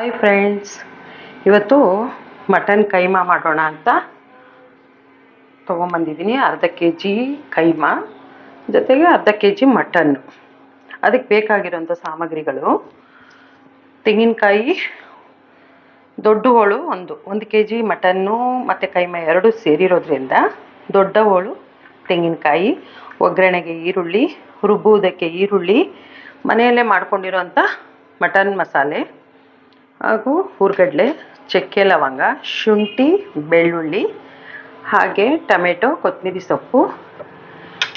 Hi friends, ಇವತ್ತು mutton keema ಮಾಡೋಣ ಅಂತ ತೊಗೊಂಬಂದಿದ್ದೀನಿ. ಅರ್ಧ ಕೆ ಜಿ ಕೈಮಾ ಜೊತೆಗೆ ಅರ್ಧ ಕೆ ಜಿ ಮಟನ್ನು. ಅದಕ್ಕೆ ಬೇಕಾಗಿರೋಂಥ ಸಾಮಗ್ರಿಗಳು: ತೆಂಗಿನಕಾಯಿ ದೊಡ್ಡ ಹೋಳು ಒಂದು ಕೆ ಜಿ ಮಟನ್ನು ಮತ್ತು ಕೈಮಾ ಎರಡು ಸೇರಿರೋದ್ರಿಂದ ದೊಡ್ಡ ಹೋಳು ತೆಂಗಿನಕಾಯಿ, ಒಗ್ಗರಣೆಗೆ ಈರುಳ್ಳಿ, ರುಬ್ಬುವುದಕ್ಕೆ ಈರುಳ್ಳಿ, ಮನೆಯಲ್ಲೇ ಮಾಡ್ಕೊಂಡಿರೋಂಥ ಮಟನ್ ಮಸಾಲೆ ಹಾಗೂ ಹುರ್ಗಡ್ಲೆ, ಚಕ್ಕೆ ಲವಂಗ, ಶುಂಠಿ, ಬೆಳ್ಳುಳ್ಳಿ, ಹಾಗೆ ಟೊಮೆಟೊ, ಕೊತ್ತಂಬರಿ ಸೊಪ್ಪು,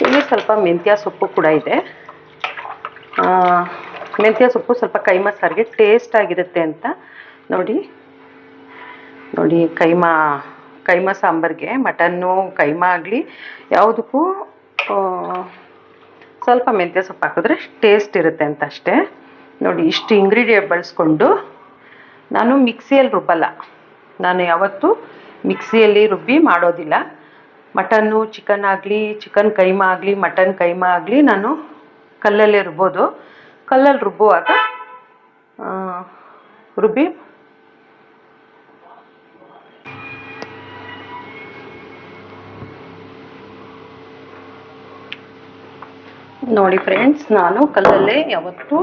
ಇಲ್ಲಿ ಸ್ವಲ್ಪ ಮೆಂತ್ಯ ಸೊಪ್ಪು ಕೂಡ ಇದೆ. ಮೆಂತ್ಯ ಸೊಪ್ಪು ಸ್ವಲ್ಪ ಕೈಮಾ ಸಾರಿಗೆ ಟೇಸ್ಟ್ ಆಗಿರುತ್ತೆ ಅಂತ ನೋಡಿ. ಕೈಮಾ ಸಾಂಬಾರಿಗೆ ಮಟನ್ನು ಕೈಮಾ ಆಗಲಿ ಯಾವುದಕ್ಕೂ ಸ್ವಲ್ಪ ಮೆಂತ್ಯ ಸೊಪ್ಪು ಹಾಕಿದ್ರೆ ಟೇಸ್ಟ್ ಇರುತ್ತೆ ಅಂತ ಅಷ್ಟೇ. ನೋಡಿ, ಇಷ್ಟು ಇಂಗ್ರೀಡಿಯೆಂಟ್ ಬಳಸ್ಕೊಂಡು ನಾನು ಮಿಕ್ಸಿಯಲ್ಲಿ ರುಬ್ಬಲ್ಲ. ನಾನು ಯಾವತ್ತೂ ಮಿಕ್ಸಿಯಲ್ಲಿ ರುಬ್ಬಿ ಮಾಡೋದಿಲ್ಲ. ಮಟನ್ನು ಚಿಕನ್ ಆಗಲಿ, ಚಿಕನ್ ಕೈಮಾ ಆಗಲಿ, ಮಟನ್ ಕೈಮಾ ಆಗಲಿ ನಾನು ಕಲ್ಲಲ್ಲೇ ರುಬ್ಬೋದು. ಕಲ್ಲಲ್ಲಿ ರುಬ್ಬುವಾಗ ರುಬ್ಬಿ ನೋಡಿ ಫ್ರೆಂಡ್ಸ್, ನಾನು ಕಲ್ಲಲ್ಲೇ ಯಾವತ್ತೂ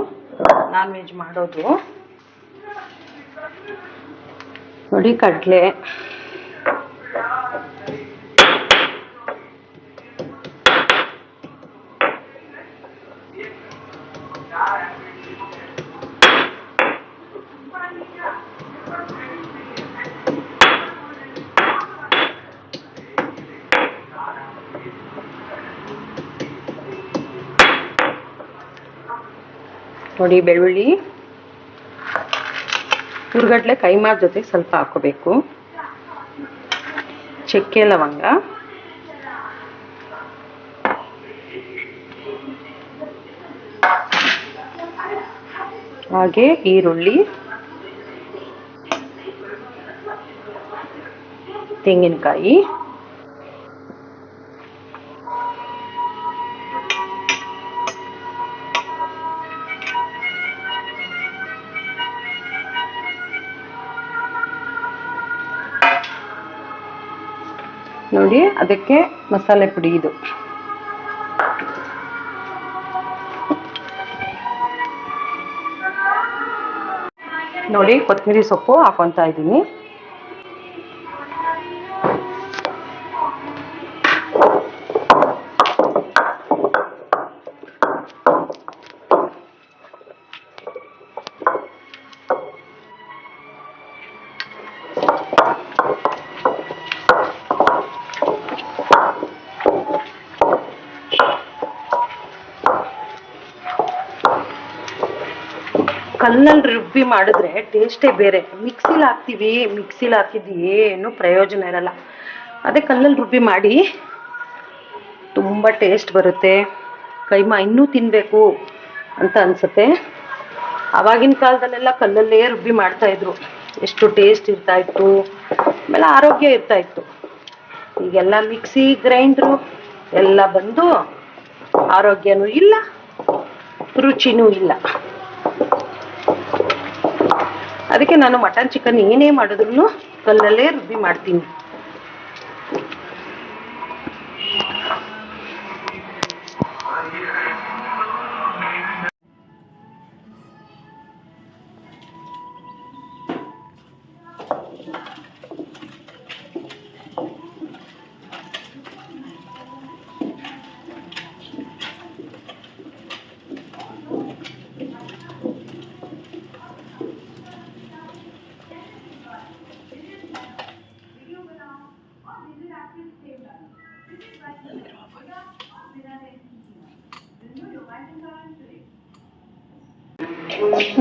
ನಾನ್ ವೆಜ್ ಮಾಡೋದು. ನೋಡಿ, ಕಡಲೆ, ನೋಡಿ ಬೆಳ್ಳುಳ್ಳಿ, ಹುರ್ಗಡ್ಲೆ ಕೈಮಾ ಜೊತೆ ಸ್ವಲ್ಪ ಹಾಕೋಬೇಕು, ಚಕ್ಕೆ ಲವಂಗ, ಹಾಗೆ ಈರುಳ್ಳಿ, ತೆಂಗಿನಕಾಯಿ, ನೋಡಿ ಅದಕ್ಕೆ ಮಸಾಲೆ ಪುಡಿ ಇದು. ನೋಡಿ, ಕೊತ್ತಂಬರಿ ಸೊಪ್ಪು ಹಾಕೊತಾ ಇದ್ದೀನಿ. ಕಲ್ಲಲ್ಲಿ ರುಬ್ಬಿ ಮಾಡಿದ್ರೆ ಟೇಸ್ಟೇ ಬೇರೆ. ಮಿಕ್ಸಿಲಿ ಹಾಕಿದ್ದು ಏನು ಪ್ರಯೋಜನ ಇರಲ್ಲ. ಅದೇ ಕಲ್ಲಲ್ಲಿ ರುಬ್ಬಿ ಮಾಡಿ ತುಂಬ ಟೇಸ್ಟ್ ಬರುತ್ತೆ. ಕೈಮಾ ಇನ್ನೂ ತಿನ್ನಬೇಕು ಅಂತ ಅನಿಸುತ್ತೆ. ಆವಾಗಿನ ಕಾಲದಲ್ಲೆಲ್ಲ ಕಲ್ಲಲ್ಲೇ ರುಬ್ಬಿ ಮಾಡ್ತಾಯಿದ್ರು. ಎಷ್ಟು ಟೇಸ್ಟ್ ಇರ್ತಾಯಿತ್ತು, ಆಮೇಲೆ ಆರೋಗ್ಯ ಇರ್ತಾಯಿತ್ತು. ಈಗೆಲ್ಲ ಮಿಕ್ಸಿ ಗ್ರೈಂಡ್ರು ಎಲ್ಲ ಬಂದು ಆರೋಗ್ಯನೂ ಇಲ್ಲ, ರುಚಿನೂ ಇಲ್ಲ. ಅದಕ್ಕೆ ನಾನು ಮಟನ್ ಚಿಕನ್ ಏನೇ ಮಾಡಿದ್ರು ಕಲ್ಲಲ್ಲೇ ರುಬ್ಬಿ ಮಾಡ್ತೀನಿ.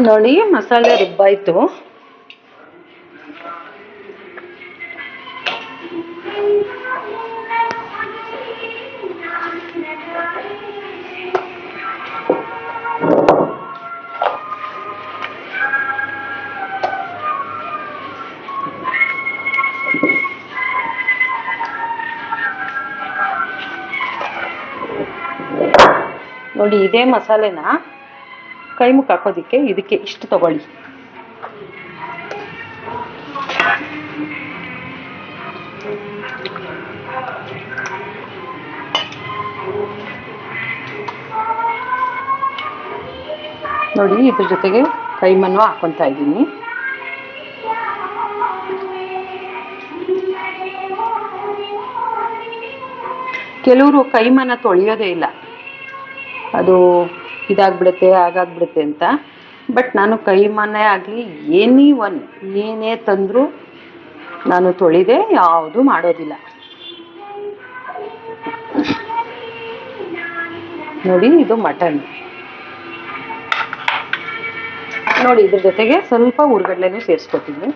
ನೋಡಿ, ಮಸಾಲೆ ರುಬ್ಬಾಯ್ತು. ನೋಡಿ, ಇದೇ ಮಸಾಲೆನ ಕೈಮುಖ ಹಾಕೋದಕ್ಕೆ ಇದಕ್ಕೆ ಇಷ್ಟು ತಗೊಳ್ಳಿ. ನೋಡಿ, ಇದ್ರ ಜೊತೆಗೆ ಕೈಮನ್ನು ಹಾಕ್ಕೊತಾ ಇದ್ದೀನಿ. ಕೆಲವರು ಕೈಮನ ತೊಳೆಯೋದೇ ಇಲ್ಲ, ಅದು ಇದಾಗ್ಬಿಡುತ್ತೆ ಹಾಗಾಗ್ಬಿಡುತ್ತೆ ಅಂತ. ಬಟ್ ನಾನು ಕೈಮನೇ ಆಗಲಿ ಏನೇ ತಂದರೂ ನಾನು ತೊಳೆದೇ ಯಾವುದು ಮಾಡೋದಿಲ್ಲ. ನೋಡಿ, ಇದು ಮಟನ್. ನೋಡಿ, ಇದ್ರ ಜೊತೆಗೆ ಸ್ವಲ್ಪ ಹುರ್ಗಡ್ಲೆನೂ ಸೇರಿಸ್ಕೊತೀನಿ.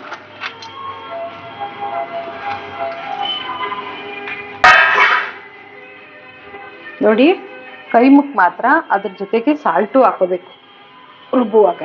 ನೋಡಿ, ಕೈ ಮುಕ್ ಮಾತ್ರ ಅದ್ರ ಜೊತೆಗೆ ಸಾಲ್ಟು ಹಾಕೋಬೇಕು ರುಬ್ಬುವಾಗ.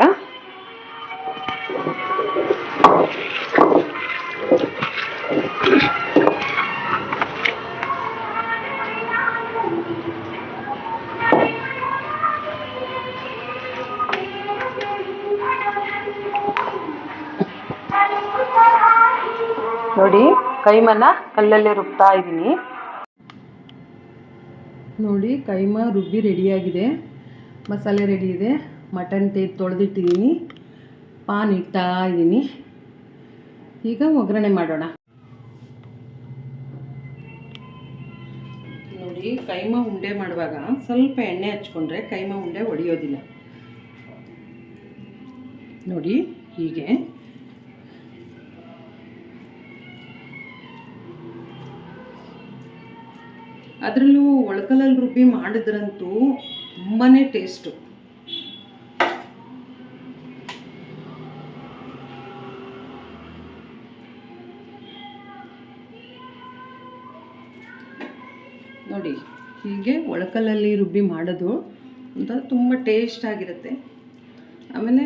ನೋಡಿ, ಕೈಮನ ಕಲ್ಲಲ್ಲೇ ರುಬ್ತಾ ಇದ್ದೀನಿ. ನೋಡಿ, ಕೈಮಾ ರುಬ್ಬಿ ರೆಡಿಯಾಗಿದೆ, ಮಸಾಲೆ ರೆಡಿ ಇದೆ. ಮಟನ್ ತೊಳೆದಿಟ್ಟಿದ್ದೀನಿ, ಪಾನ್ ಇಡ್ತಾ ಇದ್ದೀನಿ. ಈಗ ಒಗ್ಗರಣೆ ಮಾಡೋಣ. ನೋಡಿ, ಕೈಮಾ ಉಂಡೆ ಮಾಡುವಾಗ ಸ್ವಲ್ಪ ಎಣ್ಣೆ ಹಚ್ಕೊಂಡ್ರೆ ಕೈಮಾ ಉಂಡೆ ಒಡೆಯೋದಿಲ್ಲ. ನೋಡಿ, ಹೀಗೆ ಅದರಲ್ಲೂ ಒಳಕಲ್ಲಲ್ಲಿ ರುಬ್ಬಿ ಮಾಡಿದ್ರಂತೂ ತುಂಬಾ ಟೇಸ್ಟು. ನೋಡಿ, ಹೀಗೆ ಒಳಕಲ್ಲಲ್ಲಿ ರುಬ್ಬಿ ಮಾಡೋದು ಒಂಥರ ತುಂಬ ಟೇಸ್ಟ್ ಆಗಿರುತ್ತೆ. ಆಮೇಲೆ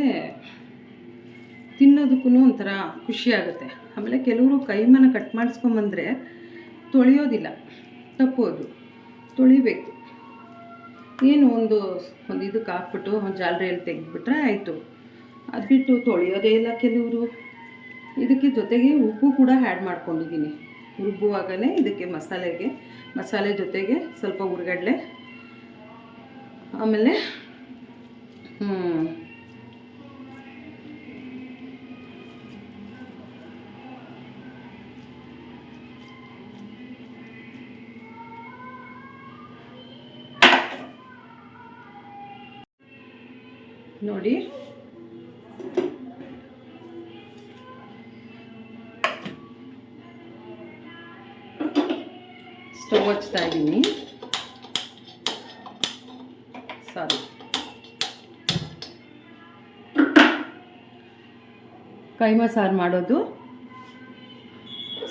ತಿನ್ನೋದಕ್ಕೂ ಒಂಥರ ಖುಷಿ ಆಗುತ್ತೆ. ಆಮೇಲೆ ಕೆಲವರು ಕೈಮನ ಕಟ್ ಮಾಡಿಸ್ಕೊಂಬಂದರೆ ತೊಳೆಯೋದಿಲ್ಲ, ತಪ್ಪೋದು, ತೊಳಿಬೇಕು. ಏನು ಒಂದು ಇದಕ್ಕೆ ಹಾಕ್ಬಿಟ್ಟು ಒಂದು ಜಾಲರಿಯಲ್ಲಿ ತೆಗೆದುಬಿಟ್ರೆ ಆಯಿತು. ಅದು ಬಿಟ್ಟು ತೊಳೆಯೋದೇ ಇಲ್ಲ ಕೆಲವರು. ಇದಕ್ಕೆ ಜೊತೆಗೆ ಉಪ್ಪು ಕೂಡ ಆ್ಯಡ್ ಮಾಡ್ಕೊಂಡಿದ್ದೀನಿ ರುಬ್ಬುವಾಗಲೇ. ಇದಕ್ಕೆ ಮಸಾಲೆ ಜೊತೆಗೆ ಸ್ವಲ್ಪ ಹುರ್ಗಡ್ಲೆ, ಆಮೇಲೆ ನೋಡಿ, ಸ್ಟವ್ ಹಚ್ತಾ ಇದ್ದೀನಿ. ಸಾರಿ, ಕೈಮಾ ಸಾರು ಮಾಡೋದು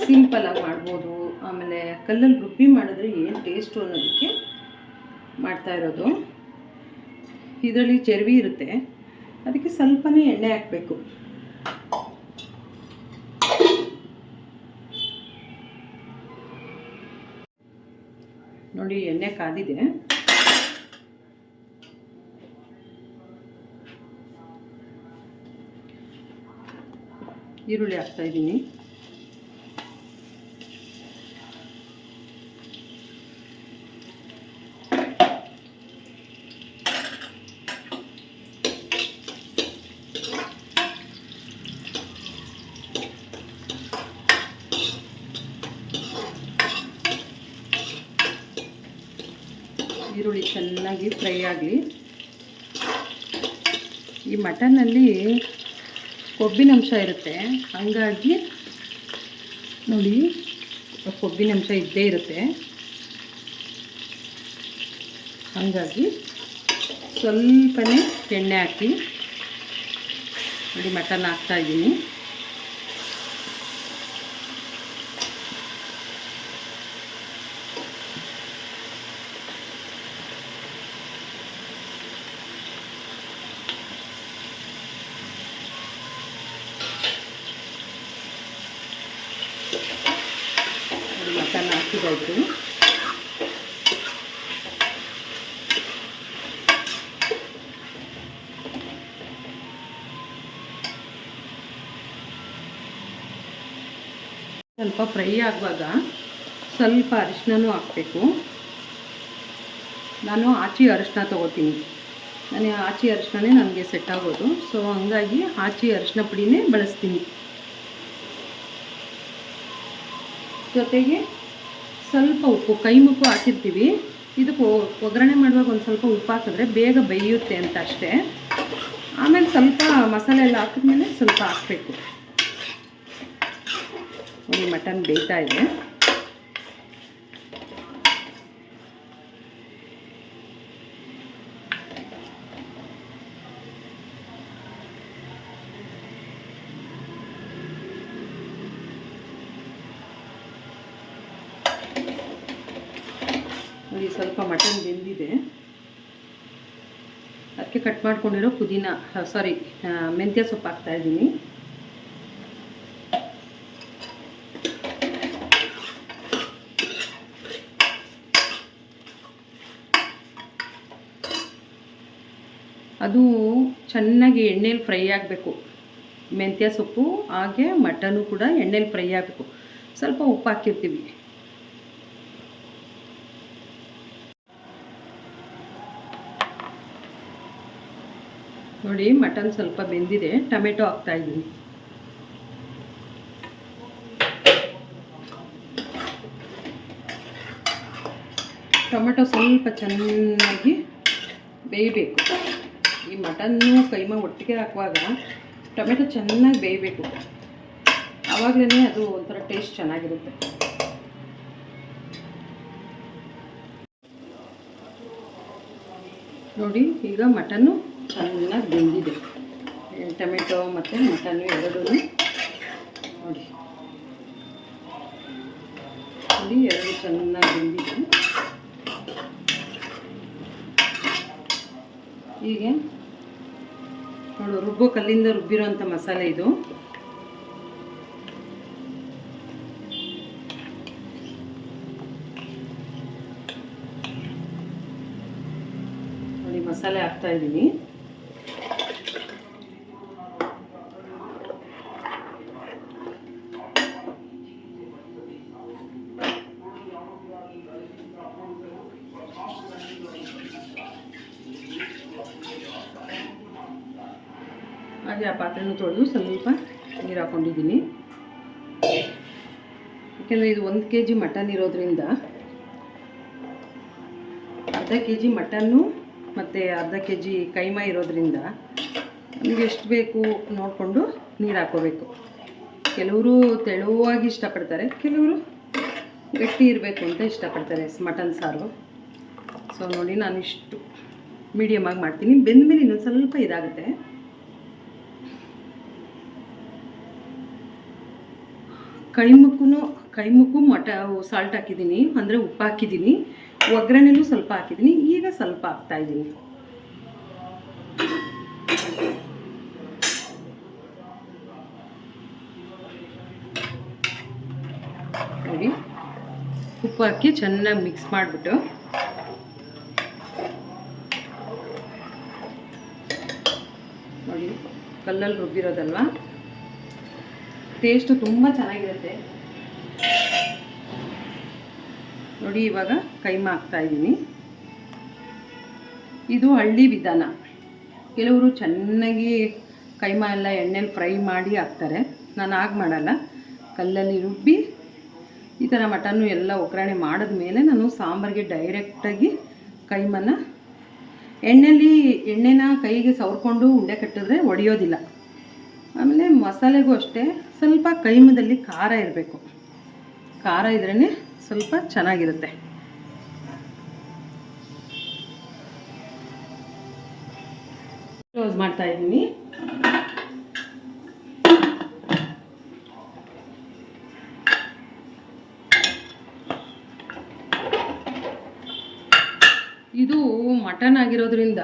ಸಿಂಪಲಾಗಿ ಮಾಡ್ಬೋದು. ಆಮೇಲೆ ಕಲ್ಲಲ್ಲಿ ರುಬ್ಬಿ ಮಾಡಿದ್ರೆ ಏನು ಟೇಸ್ಟು ಅನ್ನೋದಕ್ಕೆ ಮಾಡ್ತಾ ಇರೋದು. ಇದರಲ್ಲಿ ಚರ್ವಿ ಇರುತ್ತೆ, ಅದಕ್ಕೆ ಸ್ವಲ್ಪನೇ ಎಣ್ಣೆ ಹಾಕಬೇಕು. ನೋಡಿ, ಎಣ್ಣೆ ಕಾದಿದೆ. ಈರುಳ್ಳಿ ಹಾಕ್ತಾ ಇದ್ದೀನಿ. ಈರುಳ್ಳಿ ಚೆನ್ನಾಗಿ ಫ್ರೈ ಆಗಲಿ. ಈ ಮಟನ್ನಲ್ಲಿ ಕೊಬ್ಬಿನಂಶ ಇರುತ್ತೆ, ಹಾಗಾಗಿ ನೋಡಿ ಕೊಬ್ಬಿನಂಶ ಇದ್ದೇ ಇರುತ್ತೆ. ಹಾಗಾಗಿ ಸ್ವಲ್ಪನೇ ಎಣ್ಣೆ ಹಾಕಿ ನೋಡಿ ಮಟನ್ ಹಾಕ್ತಾಯಿದ್ದೀನಿ. ಮಟನ್ ಹಾಕಿದಾಯ್ತು. ಸ್ವಲ್ಪ ಫ್ರೈ ಆಗುವಾಗ ಸ್ವಲ್ಪ ಅರಿಶಿನೂ ಹಾಕಬೇಕು. ನಾನು ಆಚೆ ಅರಿಶಿನ ತೊಗೋತೀನಿ. ನಾನು ಆಚೆ ಅರಿಶಿನೇ ನನಗೆ ಸೆಟ್ ಆಗೋದು. ಸೊ ಹಂಗಾಗಿ ಆಚೆ ಅರಿಶಿನ ಪುಡಿನೇ ಬಳಸ್ತೀನಿ. ಜೊತೆಗೆ ಸ್ವಲ್ಪ ಉಪ್ಪು, ಕೈ ಮುಕ್ಕು ಹಾಕಿರ್ತೀವಿ. ಇದಕ್ಕೆ ಒಗ್ಗರಣೆ ಮಾಡುವಾಗ ಒಂದು ಸ್ವಲ್ಪ ಉಪ್ಪು ಹಾಕಿದ್ರೆ ಬೇಗ ಬೇಯುತ್ತೆ ಅಂತ ಅಷ್ಟೇ. ಆಮೇಲೆ ಸ್ವಲ್ಪ ಮಸಾಲೆ ಎಲ್ಲ ಹಾಕಿದ್ಮೇಲೆ ಸ್ವಲ್ಪ ಹಾಕಬೇಕು. ನೋಡಿ ಮಟನ್ ಬೇಯ್ತಾ ಇದೆ. ನೋಡಿ ಸ್ವಲ್ಪ ಮಟನ್ ಬೆಂದಿದೆ. ಅದಕ್ಕೆ ಕಟ್ ಮಾಡ್ಕೊಂಡಿರೋ ಪುದೀನ ಮೆಂತ್ಯ ಸೊಪ್ಪು ಹಾಕ್ತಾಯಿದ್ದೀನಿ. ಅದು ಚೆನ್ನಾಗಿ ಎಣ್ಣೆಲಿ ಫ್ರೈ ಆಗಬೇಕು. ಮೆಂತ್ಯ ಸೊಪ್ಪು ಹಾಗೆ ಮಟನು ಕೂಡ ಎಣ್ಣೆಲಿ ಫ್ರೈ ಆಗಬೇಕು. ಸ್ವಲ್ಪ ಉಪ್ಪು ಹಾಕಿರ್ತೀವಿ. ನೋಡಿ ಮಟನ್ ಸ್ವಲ್ಪ ಬೆಂದಿದೆ. ಟೊಮೆಟೊ ಹಾಕ್ತಾಯಿದ್ದೀನಿ. ಟೊಮೆಟೊ ಸ್ವಲ್ಪ ಚೆನ್ನಾಗಿ ಬೇಯಬೇಕು. ಈ ಮಟನ್ನು ಕೈಮಾ ಒಟ್ಟಿಗೆ ಹಾಕುವಾಗ ಟೊಮೆಟೊ ಚೆನ್ನಾಗಿ ಬೇಯಬೇಕು. ಆವಾಗಲೇ ಅದು ಒಂಥರ ಟೇಸ್ಟ್ ಚೆನ್ನಾಗಿರುತ್ತೆ. ನೋಡಿ ಈಗ ಮಟನ್ನು ಚೆನ್ನಾಗಿ ಬೆಂದಿದೆ. ಟೊಮೆಟೊ ಮತ್ತು ಮಟನ್ನು ಎರಡೂ ನೋಡಿ ಎರಡು ಚೆನ್ನಾಗಿ ಬೆಂದಿದೆ. ಹೀಗೆ ನೋಡು, ರುಬ್ಬೋ ಕಲ್ಲಿಂದ ರುಬ್ಬಿರೋಂಥ ಮಸಾಲೆ ಇದು. ನೋಡಿ ಮಸಾಲೆ ಹಾಕ್ತಾ ಇದ್ದೀನಿ. ಹಾಗೆ ಆ ಪಾತ್ರೆನೂ ತೊಳೆದು ಸ್ವಲ್ಪ ನೀರು ಹಾಕ್ಕೊಂಡಿದ್ದೀನಿ. ಯಾಕೆಂದರೆ ಇದು 1 kg ಮಟನ್ ಇರೋದ್ರಿಂದ ಅರ್ಧ kg ಮಟನ್ನು ಮತ್ತು ಅರ್ಧ kg ಕೈಮಾ ಇರೋದ್ರಿಂದ ನಮಗೆ ಎಷ್ಟು ಬೇಕು ನೋಡಿಕೊಂಡು ನೀರು ಹಾಕ್ಕೋಬೇಕು. ಕೆಲವರು ತೆಳುವಾಗಿ ಇಷ್ಟಪಡ್ತಾರೆ, ಕೆಲವರು ಗಟ್ಟಿ ಇರಬೇಕು ಅಂತ ಇಷ್ಟಪಡ್ತಾರೆ ಮಟನ್ ಸಾರು. ಸೊ ನೋಡಿ ನಾನು ಇಷ್ಟು ಮೀಡಿಯಮಾಗಿ ಮಾಡ್ತೀನಿ. ಬೆಂದಮೇಲೆ ಇನ್ನೊಂದು ಸ್ವಲ್ಪ ಇದಾಗುತ್ತೆ. ಕೈಮುಕ್ಕು ಸಾಲ್ಟ್ ಹಾಕಿದ್ದೀನಿ, ಅಂದರೆ ಉಪ್ಪು ಹಾಕಿದ್ದೀನಿ. ಒಗ್ಗರಣೆನೂ ಸ್ವಲ್ಪ ಹಾಕಿದ್ದೀನಿ. ಈಗ ಸ್ವಲ್ಪ ಹಾಕ್ತಾಯಿದ್ದೀನಿ. ನೋಡಿ ಉಪ್ಪು ಹಾಕಿ ಚೆನ್ನಾಗಿ ಮಿಕ್ಸ್ ಮಾಡಿಬಿಟ್ಟು ನೋಡಿ ಕಲ್ಲಲ್ಲಿ ರುಬ್ಬಿರೋದಲ್ವ, ಟೇಸ್ಟು ತುಂಬ ಚೆನ್ನಾಗಿರುತ್ತೆ. ನೋಡಿ ಇವಾಗ ಕೈಮಾ ಹಾಕ್ತಾಯಿದ್ದೀನಿ. ಇದು ಹಳ್ಳಿ ವಿಧಾನ. ಕೆಲವರು ಚೆನ್ನಾಗಿ ಕೈಮಾ ಎಲ್ಲ ಎಣ್ಣೆಲಿ ಫ್ರೈ ಮಾಡಿ ಹಾಕ್ತಾರೆ. ನಾನು ಹಾಗೆ ಮಾಡಲ್ಲ. ಕಲ್ಲಲ್ಲಿ ರುಬ್ಬಿ ಈ ಥರ ಮಟನ್ನು ಎಲ್ಲ ಒಗ್ಗರಣೆ ಮಾಡಿದ್ಮೇಲೆ ನಾನು ಸಾಂಬಾರಿಗೆ ಡೈರೆಕ್ಟಾಗಿ ಕೈಮನ ಎಣ್ಣೆನ ಕೈಗೆ ಸವರ್ಕೊಂಡು ಉಂಡೆ ಕಟ್ಟಿದ್ರೆ ಒಡೆಯೋದಿಲ್ಲ. ಆಮೇಲೆ ಮಸಾಲೆಗೂ ಅಷ್ಟೇ ಸ್ವಲ್ಪ ಕೈಮದಲ್ಲಿ ಖಾರ ಇರಬೇಕು. ಖಾರ ಇದ್ರೇ ಸ್ವಲ್ಪ ಚೆನ್ನಾಗಿರುತ್ತೆ. ಕ್ಲೋಸ್ ಮಾಡ್ತಾ ಇದ್ದೀನಿ. ಇದು ಮಟನ್ ಆಗಿರೋದ್ರಿಂದ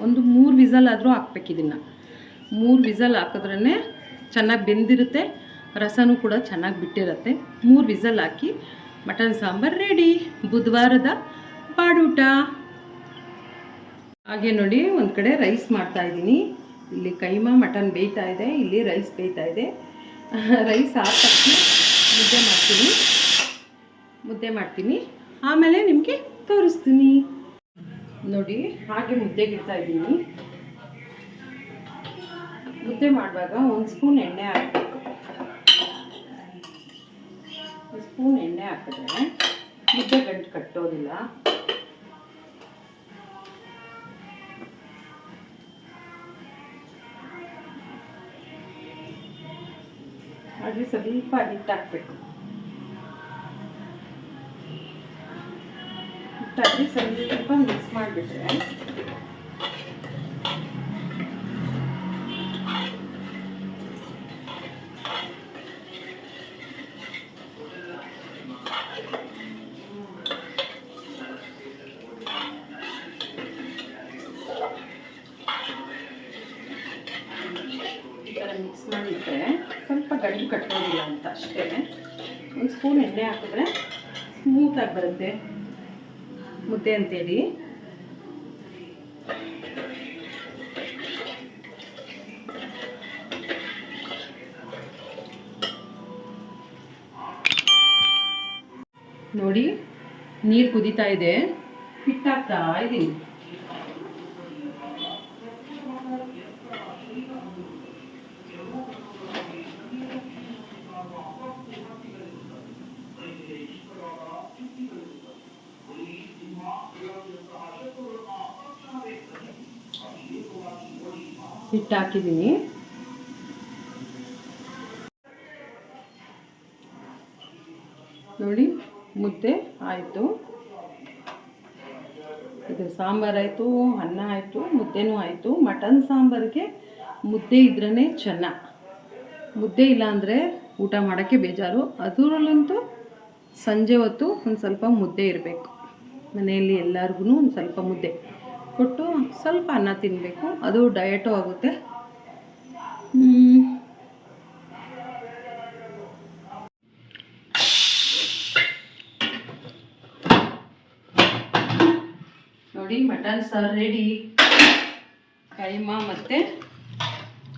ಒಂದು 3 ವಿಸಲ್ ಆದರೂ ಹಾಕ್ಬೇಕು. ಇದನ್ನು 3 ವಿಸಲ್ ಹಾಕಿದ್ರೇ ಚೆನ್ನಾಗಿ ಬೆಂದಿರುತ್ತೆ. ರಸನೂ ಕೂಡ ಚೆನ್ನಾಗಿ ಬಿಟ್ಟಿರುತ್ತೆ. 3 ವಿಸಲ್ ಹಾಕಿ ಮಟನ್ ಸಾಂಬಾರು ರೆಡಿ. ಬುಧವಾರದ ಬಾಡೂಟ. ಹಾಗೆ ನೋಡಿ ಒಂದು ಕಡೆ ರೈಸ್ ಮಾಡ್ತಾ ಇದ್ದೀನಿ. ಇಲ್ಲಿ ಕೈಮಾ ಮಟನ್ ಬೇಯ್ತಾ ಇದೆ, ಇಲ್ಲಿ ರೈಸ್ ಬೇಯ್ತಾ ಇದೆ. ರೈಸ್ ಆದ ತಕ್ಷಣ ಮುದ್ದೆ ಮಾಡ್ತೀನಿ. ಆಮೇಲೆ ನಿಮಗೆ ತೋರಿಸ್ತೀನಿ ನೋಡಿ. ಹಾಗೆ ಮುದ್ದೆಗೆ ಇಡ್ತಾ ಇದ್ದೀನಿ. ಮುದ್ದೆ ಮಾಡುವಾಗ 1 ಸ್ಪೂನ್ ಎಣ್ಣೆ ಹಾಕಬೇಕು. 1 ಸ್ಪೂನ್ ಎಣ್ಣೆ ಹಾಕಿದ್ರೆ ಮುದ್ದೆ ಗಂಟು ಕಟ್ಟೋದಿಲ್ಲ. ಹಾಗೆ ಸ್ವಲ್ಪ ಹಿಟ್ಟು ಹಾಕಬೇಕು. ಹಿಟ್ಟಾಕಿ ಸ್ವಲ್ಪ ಮಿಕ್ಸ್ ಮಾಡಿಬಿಟ್ರೆ ಮಿಕ್ಸ್ ಮಾಡಿದ್ರೆ ಸ್ವಲ್ಪ ಗಂಟು ಕಟ್ಟೋದಿಲ್ಲ ಅಂತ ಅಷ್ಟೇ. 1 ಸ್ಪೂನ್ ಎಣ್ಣೆ ಹಾಕಿದ್ರೆ ಸ್ಮೂತಾಗಿ ಬರುತ್ತೆ ಮುದ್ದೆ ಅಂತೇಳಿ. ನೋಡಿ ನೀರು ಕುದೀತಾ ಇದೆ, ಹಿಟ್ಟಾಗ್ತಾ ಇದ್ದೀನಿ. ಹಿಟ್ಟು ಹಾಕಿದ್ದೀನಿ. ನೋಡಿ ಮುದ್ದೆ ಆಯಿತು. ಇದು ಸಾಂಬಾರಾಯಿತು, ಅನ್ನ ಆಯಿತು, ಮುದ್ದೆನೂ ಆಯಿತು. ಮಟನ್ ಸಾಂಬಾರಿಗೆ ಮುದ್ದೆ ಇದ್ರೇ ಚೆನ್ನ. ಮುದ್ದೆ ಇಲ್ಲ ಅಂದರೆ ಊಟ ಮಾಡೋಕ್ಕೆ ಬೇಜಾರು. ಅದರಲ್ಲಂತೂ ಸಂಜೆ ಹೊತ್ತು ಒಂದು ಸ್ವಲ್ಪ ಮುದ್ದೆ ಇರಬೇಕು. ಮನೆಯಲ್ಲಿ ಎಲ್ಲರಿಗೂ ಒಂದು ಸ್ವಲ್ಪ ಮುದ್ದೆ ಕೊಟ್ಟು ಸ್ವಲ್ಪ ಅನ್ನ ತಿನ್ನಬೇಕು. ಅದು ಡಯಟು ಆಗುತ್ತೆ. ನೋಡಿ ಮಟನ್ ಸಾರು ರೆಡಿ. ಕೈಮಾ ಮತ್ತು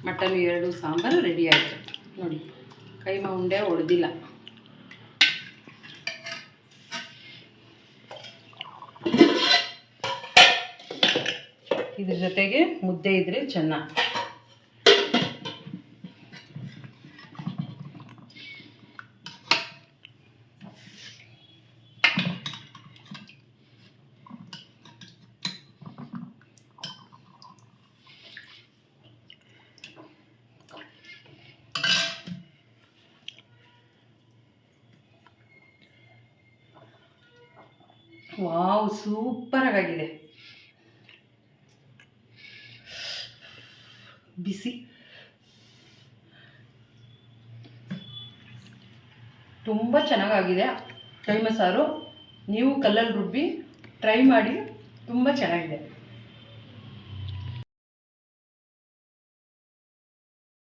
ಮಟನ್ 2 ಸಾಂಬಾರು ರೆಡಿ ಆಯಿತು. ನೋಡಿ ಕೈಮಾ ಉಂಡೆ ಹೊಡೆದಿಲ್ಲ. ಇದ್ರ ಜೊತೆಗೆ ಮುದ್ದೆ ಇದ್ರೆ ಚೆನ್ನಾಗಿ. ವಾವ್, ಸೂಪರ್ ಆಗಿದೆ. ಬಿಸಿ ತುಂಬ ಚೆನ್ನಾಗಾಗಿದೆ ಕೈಮಾ ಸಾರು. ನೀವು ಕಲ್ಲಲ್ಲಿ ರುಬ್ಬಿ ಟ್ರೈ ಮಾಡಿ, ತುಂಬ ಚೆನ್ನಾಗಿದೆ.